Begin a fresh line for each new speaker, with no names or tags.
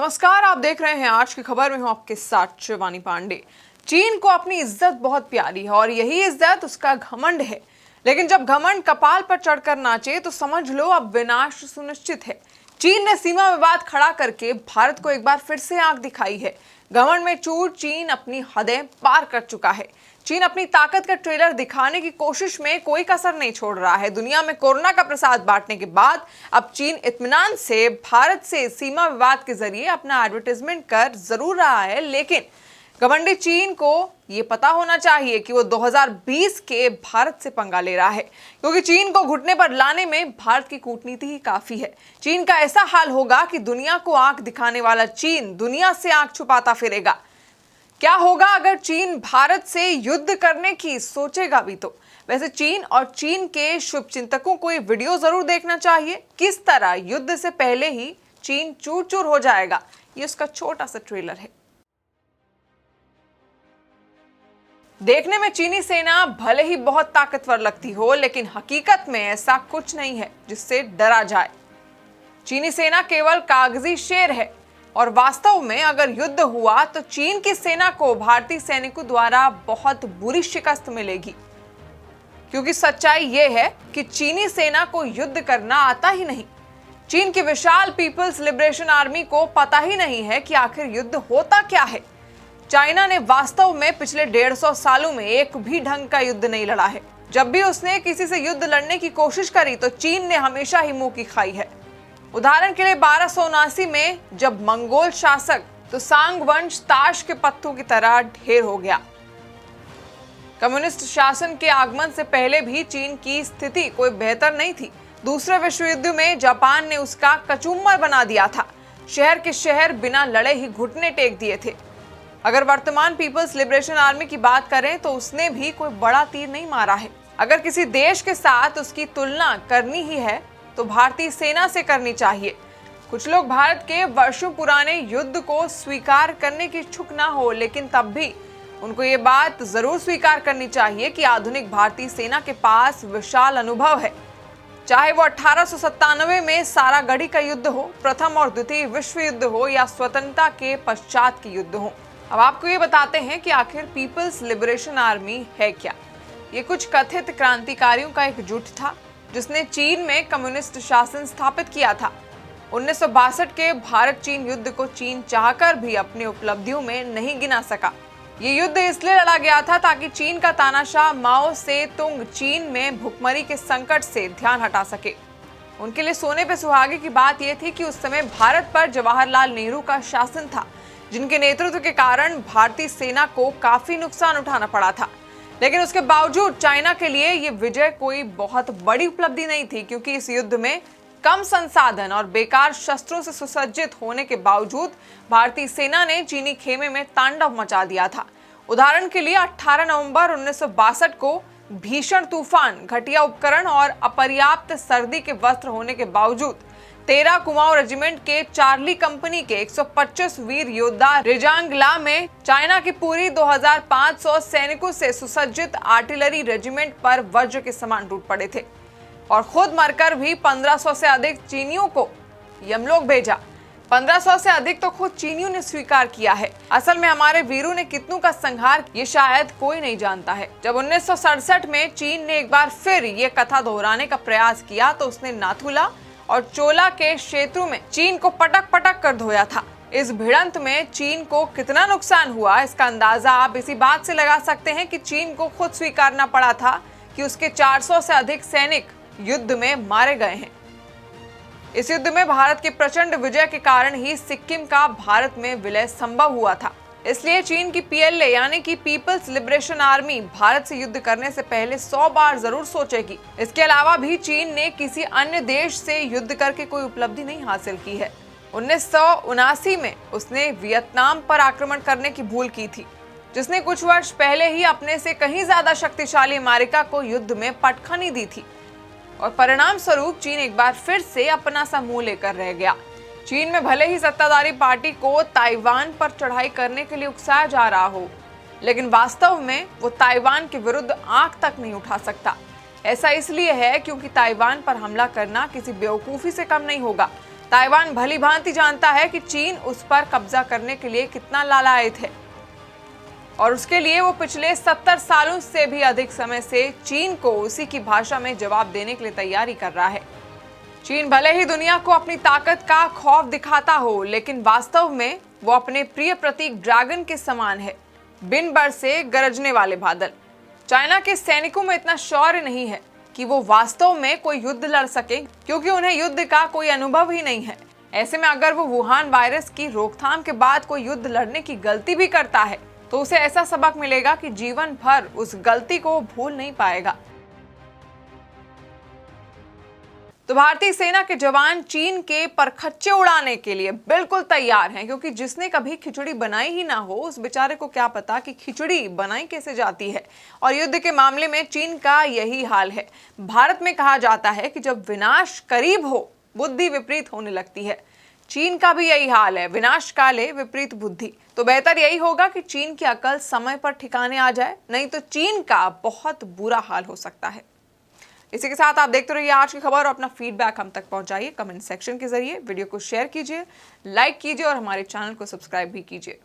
नमस्कार, आप देख रहे हैं आज की खबर में हूं आपके साथ शिवानी पांडे। चीन को अपनी इज्जत बहुत प्यारी है और यही इज्जत उसका घमंड है। लेकिन जब घमंड कपाल पर चढ़कर नाचे तो समझ लो अब विनाश सुनिश्चित है। चीन ने सीमा विवाद खड़ा करके भारत को एक बार फिर से आंख दिखाई है। घमंड में चूर चीन अपनी हदें पार कर चुका है। चीन अपनी ताकत का ट्रेलर दिखाने की कोशिश में कोई कसर नहीं छोड़ रहा है। दुनिया में कोरोना का प्रसाद बांटने के बाद अब चीन इत्मीनान से भारत से सीमा विवाद के जरिए अपना एडवर्टाइजमेंट कर जरूर रहा है, लेकिन घमंडी चीन को ये पता होना चाहिए कि वो 2020 के भारत से पंगा ले रहा है, क्योंकि चीन को घुटने पर लाने में भारत की कूटनीति ही काफी है। चीन का ऐसा हाल होगा कि दुनिया को आंख दिखाने वाला चीन दुनिया से आंख छुपाता फिरेगा। क्या होगा अगर चीन भारत से युद्ध करने की सोचेगा भी तो? वैसे चीन और चीन के शुभचिंतकों को ये वीडियो जरूर देखना चाहिए। किस तरह युद्ध से पहले ही चीन चूर चूर हो जाएगा, ये उसका छोटा सा ट्रेलर है। देखने में चीनी सेना भले ही बहुत ताकतवर लगती हो, लेकिन हकीकत में ऐसा कुछ नहीं है जिससे डरा जाए। चीनी सेना केवल कागजी शेर है और वास्तव में अगर युद्ध हुआ तो चीन की सेना को भारतीय सैनिकों द्वारा बहुत बुरी शिकस्त मिलेगी, क्योंकि सच्चाई यह है कि चीनी सेना को युद्ध करना आता ही नहीं। चीन की विशाल पीपल्स लिबरेशन आर्मी को पता ही नहीं है कि आखिर युद्ध होता क्या है। चाइना ने वास्तव में पिछले 150 सालों में एक भी ढंग का युद्ध नहीं लड़ा है। जब भी उसने किसी से युद्ध लड़ने की कोशिश करी तो चीन ने हमेशा ही मुंह की खाई है। उदाहरण के लिए 1279 में जब मंगोल शासक तुसांग वंश ताश के पत्तों की तरह ढेर हो गया। कम्युनिस्ट शासन के आगमन से पहले भी चीन की स्थिति कोई बेहतर नहीं थी। दूसरे विश्व युद्ध में जापान ने उसका कचूमर बना दिया था। शहर के शहर बिना लड़े ही घुटने टेक दिए थे। अगर वर्तमान पीपल्स लिबरेशन आर्मी की बात करें तो उसने भी कोई बड़ा तीर नहीं मारा है। अगर किसी देश के साथ उसकी तुलना करनी ही है तो भारतीय सेना से करनी चाहिए। कुछ लोग भारत के वर्षों पुराने युद्ध को स्वीकार करने की इच्छुक ना हो, लेकिन तब भी उनको ये बात जरूर स्वीकार करनी चाहिए कि आधुनिक भारतीय सेना के पास विशाल अनुभव है। चाहे वो 1897 में सारागढ़ी का युद्ध हो, प्रथम और द्वितीय विश्व युद्ध हो या स्वतंत्रता के पश्चात के युद्ध हो। अब आपको ये बताते हैं कि आखिर पीपल्स लिबरेशन आर्मी है क्या। ये कुछ कथित क्रांतिकारियों का एक जुट था जिसने चीन में कम्युनिस्ट शासन स्थापित किया था। 1962 के भारत चीन युद्ध को चीन चाहकर भी अपनी उपलब्धियों में नहीं गिना सका। ये युद्ध इसलिए लड़ा गया था ताकि चीन का तानाशाह माओ से तुंग चीन में भुखमरी के संकट से ध्यान हटा सके। उनके लिए सोने पे सुहागे की बात यह थी कि उस समय भारत पर जवाहरलाल नेहरू का शासन था, जिनके नेतृत्व के कारण भारतीय सेना को काफी नुकसान उठाना पड़ा था। लेकिन उसके बावजूद चाइना के लिए ये विजय कोई बहुत बड़ी उपलब्धि नहीं थी, क्योंकि इस युद्ध में कम संसाधन और बेकार शस्त्रों से सुसज्जित होने के बावजूद भारतीय सेना ने चीनी खेमे में तांडव मचा दिया था। उदाहरण के लिए 18 नवंबर 1962 को भीषण तूफान, घटिया उपकरण और अपर्याप्त सर्दी के वस्त्र होने के बावजूद 13 कुमाऊं रेजिमेंट के चार्ली कंपनी के 125 वीर योद्धा रेजांगला में चाइना की पूरी 2500 सैनिकों से सुसज्जित आर्टिलरी रेजिमेंट पर वज्र के समान टूट पड़े थे और खुद मरकर भी 1500 से अधिक चीनियों को यमलोक भेजा। 1500 से अधिक तो खुद चीनियों ने स्वीकार किया है। असल में हमारे वीरों ने कितनों का संहार ये शायद कोई नहीं जानता है। जब 1967 में चीन ने एक बार फिर ये कथा दोहराने का प्रयास किया तो उसने नाथुला और चोला के क्षेत्रों में चीन को पटक पटक कर धोया था। इस भिड़ंत में चीन को कितना नुकसान हुआ, इसका अंदाजा आप इसी बात से लगा सकते हैं कि चीन को खुद स्वीकारना पड़ा था कि उसके 400 से अधिक सैनिक युद्ध में मारे गए हैं। इस युद्ध में भारत के प्रचंड विजय के कारण ही सिक्किम का भारत में विलय संभव हुआ था। इसलिए चीन की पीएलए यानी कि पीपल्स लिबरेशन आर्मी भारत से युद्ध करने से पहले 100 बार जरूर सोचेगी। इसके अलावा भी चीन ने किसी अन्य देश से युद्ध करके कोई उपलब्धि नहीं हासिल की है। 1979 में उसने वियतनाम पर आक्रमण करने की भूल की थी, जिसने कुछ वर्ष पहले ही अपने से कहीं ज्यादा शक्तिशाली अमेरिका को युद्ध में पटखनी दी थी और परिणाम स्वरूप चीन एक बार फिर से अपना सा मुंह लेकर रह गया। चीन में भले ही सत्ताधारी पार्टी को ताइवान पर चढ़ाई करने के लिए उकसाया जा रहा हो, लेकिन वास्तव में वो ताइवान के विरुद्ध आंख तक नहीं उठा सकता। ऐसा इसलिए है क्योंकि ताइवान पर हमला करना किसी बेवकूफी से कम नहीं होगा। ताइवान भली भांति जानता है कि चीन उस पर कब्जा करने के लिए कितना लालायित है और उसके लिए वो पिछले 70 सालों से भी अधिक समय से चीन को उसी की भाषा में जवाब देने के लिए तैयारी कर रहा है। चीन भले ही दुनिया को अपनी ताकत का खौफ दिखाता हो, लेकिन वास्तव में वो अपने प्रिय प्रतीक ड्रैगन के समान है, बिन बर से गरजने वाले बादल। चाइना के सैनिकों में इतना शौर्य नहीं है कि वो वास्तव में कोई युद्ध लड़ सके, क्योंकि उन्हें युद्ध का कोई अनुभव ही नहीं है। ऐसे में अगर वो वुहान वायरस की रोकथाम के बाद कोई युद्ध लड़ने की गलती भी करता है तो उसे ऐसा सबक मिलेगा कि जीवन भर उस गलती को भूल नहीं पाएगा। तो भारतीय सेना के जवान चीन के परखच्चे उड़ाने के लिए बिल्कुल तैयार हैं, क्योंकि जिसने कभी खिचड़ी बनाई ही ना हो उस बेचारे को क्या पता कि खिचड़ी बनाई कैसे जाती है। और युद्ध के मामले में चीन का यही हाल है। भारत में कहा जाता है कि जब विनाश करीब हो बुद्धि विपरीत होने लगती है। चीन का भी यही हाल है, विनाश काले विपरीत बुद्धि। तो बेहतर यही होगा कि चीन की अकल समय पर ठिकाने आ जाए, नहीं तो चीन का बहुत बुरा हाल हो सकता है। इसी के साथ आप देखते रहिए आज की खबर और अपना फीडबैक हम तक पहुंचाइए कमेंट सेक्शन के जरिए। वीडियो को शेयर कीजिए, लाइक कीजिए और हमारे चैनल को सब्सक्राइब भी कीजिए।